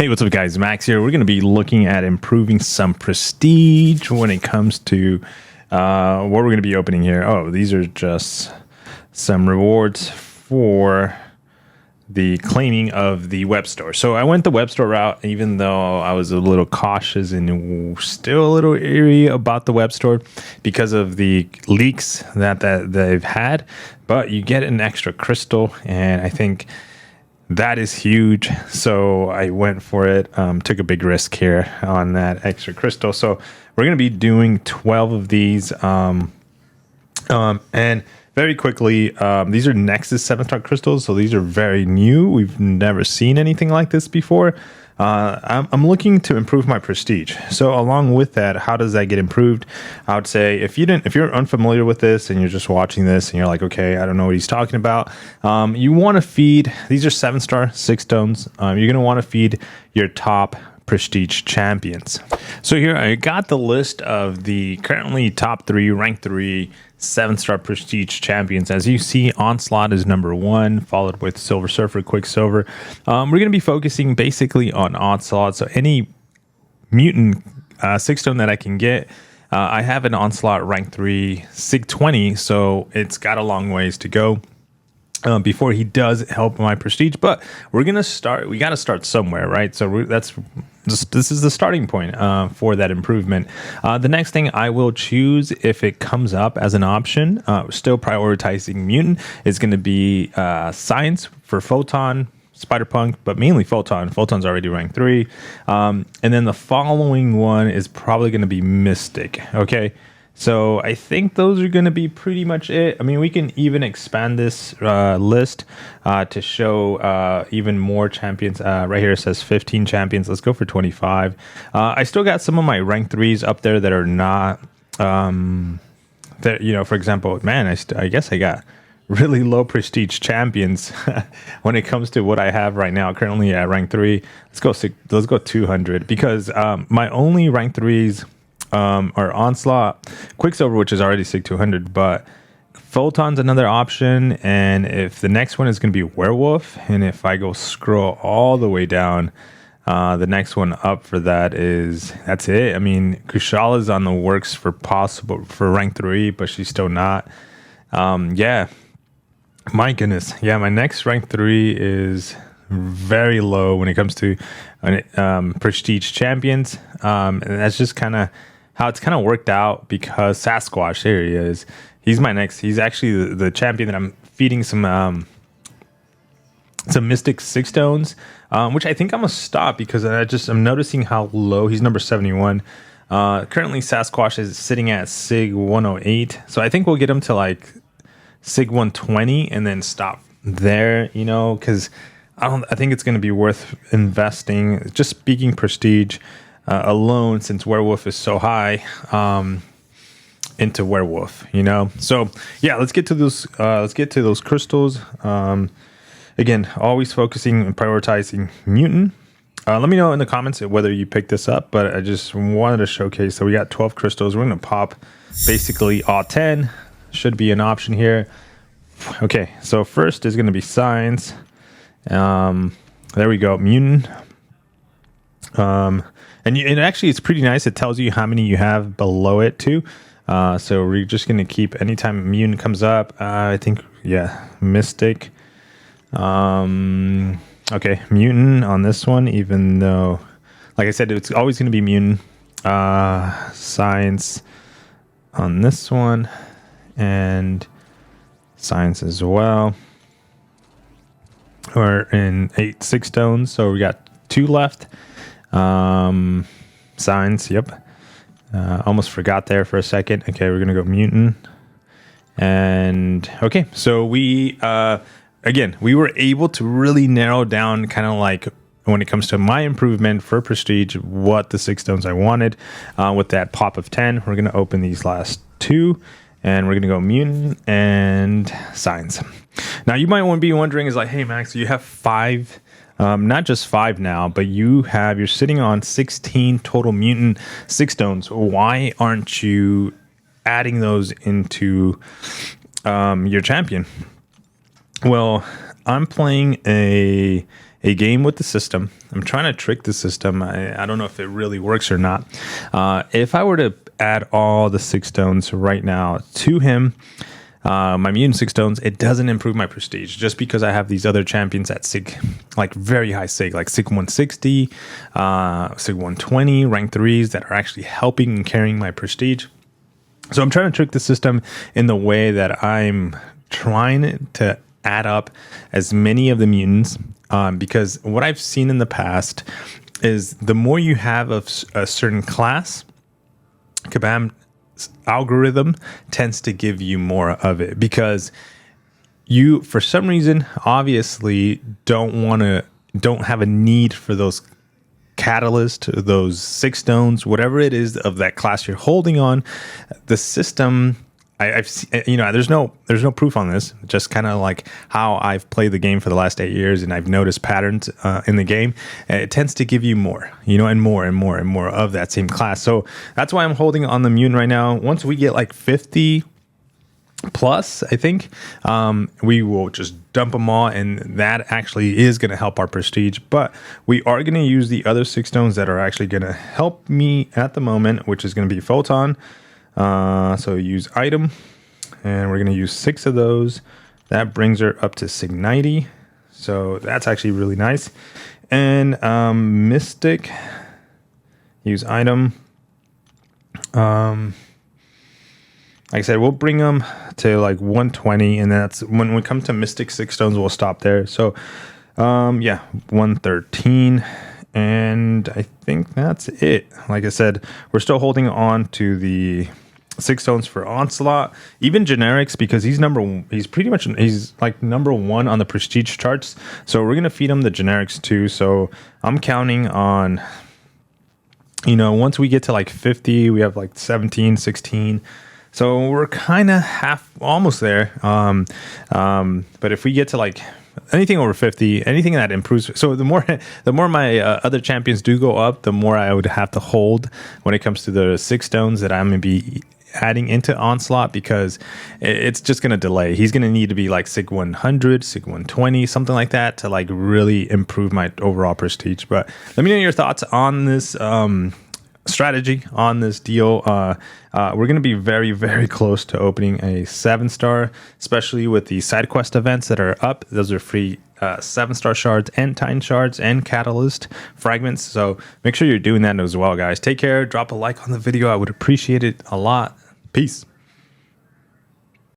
Hey, what's up, guys? Max here. We're going to be looking at improving some prestige when it comes to what we're going to be opening here. Oh, these are just some rewards for the claiming of the web store. So I went the web store route, even though I was a little cautious and still a little eerie about the web store because of the leaks that they've had. But you get an extra crystal, and I think that is huge. So I went for it, took a big risk here on that extra crystal. So we're going to be doing 12 of these. And very quickly, these are Nexus 7-star crystals. So these are very new. We've never seen anything like this before. I'm looking to improve my prestige. So along with that, how does that get improved? I would say if you're unfamiliar with this and you're just watching this and you're like, okay, I don't know what he's talking about. You want to feed, these are 7-star 6 stones. You're going to want to feed your top prestige champions. So here I got the list of the currently top 3, rank 3, 7-star prestige champions. As you see, Onslaught is number 1, followed with Silver Surfer, Quicksilver. We're going to be focusing basically on Onslaught. So any mutant 6 stone that I can get. I have an Onslaught rank 3 Sig 20, so it's got a long ways to go before he does help my prestige, but we got to start somewhere, right? So this is the starting point for that improvement. The next thing I will choose, if it comes up as an option, still prioritizing mutant, is going to be Science for Photon, Spider-Punk, but mainly Photon. Photon's already rank 3. And then the following one is probably going to be Mystic, okay? So I think those are going to be pretty much it. I mean, we can even expand this list to show even more champions. Right here it says 15 champions. Let's go for 25. I still got some of my rank 3s up there that are not, for example, man, I guess I got really low prestige champions when it comes to what I have right now. Currently at rank 3. Let's go 200 because my only rank 3s or Onslaught, Quicksilver, which is already Sig 200, but Photon's another option. And if the next one is going to be Werewolf, and if I go scroll all the way down, the next one up for that's it. I mean, Kushala's on the works for rank 3, but she's still not. Yeah, my goodness. Yeah, my next rank 3 is very low when it comes to prestige champions. And that's just kind of how it's kind of worked out because Sasquatch, there he is. He's actually the champion that I'm feeding some Mystic 6 stones, which I think I'm going to stop because I'm noticing how low he's number 71. Currently Sasquatch is sitting at Sig 108. So I think we'll get him to like Sig 120 and then stop there, because I think it's going to be worth investing. Just speaking prestige alone, since Werewolf is so high, into Werewolf. So yeah, let's get to those. Let's get to those crystals. Again, always focusing and prioritizing mutant. Let me know in the comments whether you picked this up, but I just wanted to showcase. So we got 12 crystals. We're going to pop basically all 10. Should be an option here. Okay, so first is going to be Science. There we go, mutant. And actually it's pretty nice. It tells you how many you have below it too. So we're just going to keep anytime mutant comes up. I think, yeah, Mystic. Okay, mutant on this one, even though, like I said, it's always going to be mutant. Science on this one, and Science as well. We're in 6 stones, so we got 2 left. Science, yep. Almost forgot there for a second. Okay, we're gonna go mutant. And okay, so we were able to really narrow down kind of like when it comes to my improvement for prestige, what the 6 stones I wanted. With that pop of 10, we're gonna open these last 2. And we're going to go mutant and Science. Now, you might want to be wondering is like, hey, Max, you have 5, not just 5 now, but you're sitting on 16 total mutant 6 stones. Why aren't you adding those into your champion? Well, I'm playing a a game with the system. I'm trying to trick the system. I don't know if it really works or not. If I were to add all the 6 stones right now to him, my mutant 6 stones, it doesn't improve my prestige just because I have these other champions at sig, like very high sig, like sig 160, sig 120, rank 3s that are actually helping and carrying my prestige. So I'm trying to trick the system in the way that I'm trying to add up as many of the mutants, because what I've seen in the past is the more you have of a certain class, Kabam algorithm tends to give you more of it, because you, for some reason, obviously don't have a need for those catalyst, those 6 stones, whatever it is of that class you're holding on. The system, I've seen, there's no proof on this, just kind of like how I've played the game for the last 8 years, and I've noticed patterns in the game. It tends to give you more, and more and more and more of that same class. So that's why I'm holding on the mutant right now. Once we get like 50 plus, I think we will just dump them all, and that actually is going to help our prestige. But we are going to use the other 6 stones that are actually going to help me at the moment, which is going to be photon. So use item, and we're going to use 6 of those. That brings her up to sig 90, so that's actually really nice. And mystic, use item. Like I said, we'll bring them to like 120, and that's when we come to Mystic 6 stones, we'll stop there. So, 113, and I think that's it. Like I said, we're still holding on to the 6 stones for Onslaught, even generics, because he's like number 1 on the prestige charts. So we're gonna feed him the generics too. So I'm counting on, once we get to like 50, we have like 17, 16. So we're kind of almost there. But if we get to like anything over 50, anything that improves. So the more my other champions do go up, the more I would have to hold when it comes to the 6 stones that I'm going to be adding into Onslaught, because it's just going to delay. He's going to need to be like sig 100, sig 120, something like that, to like really improve my overall prestige. But let me know your thoughts on this strategy, on this deal. We're going to be very, very close to opening a 7-star, especially with the side quest events that are up. Those are free 7-star shards and Titan shards and catalyst fragments. So make sure you're doing that as well, guys. Take care. Drop a like on the video. I would appreciate it a lot. Peace.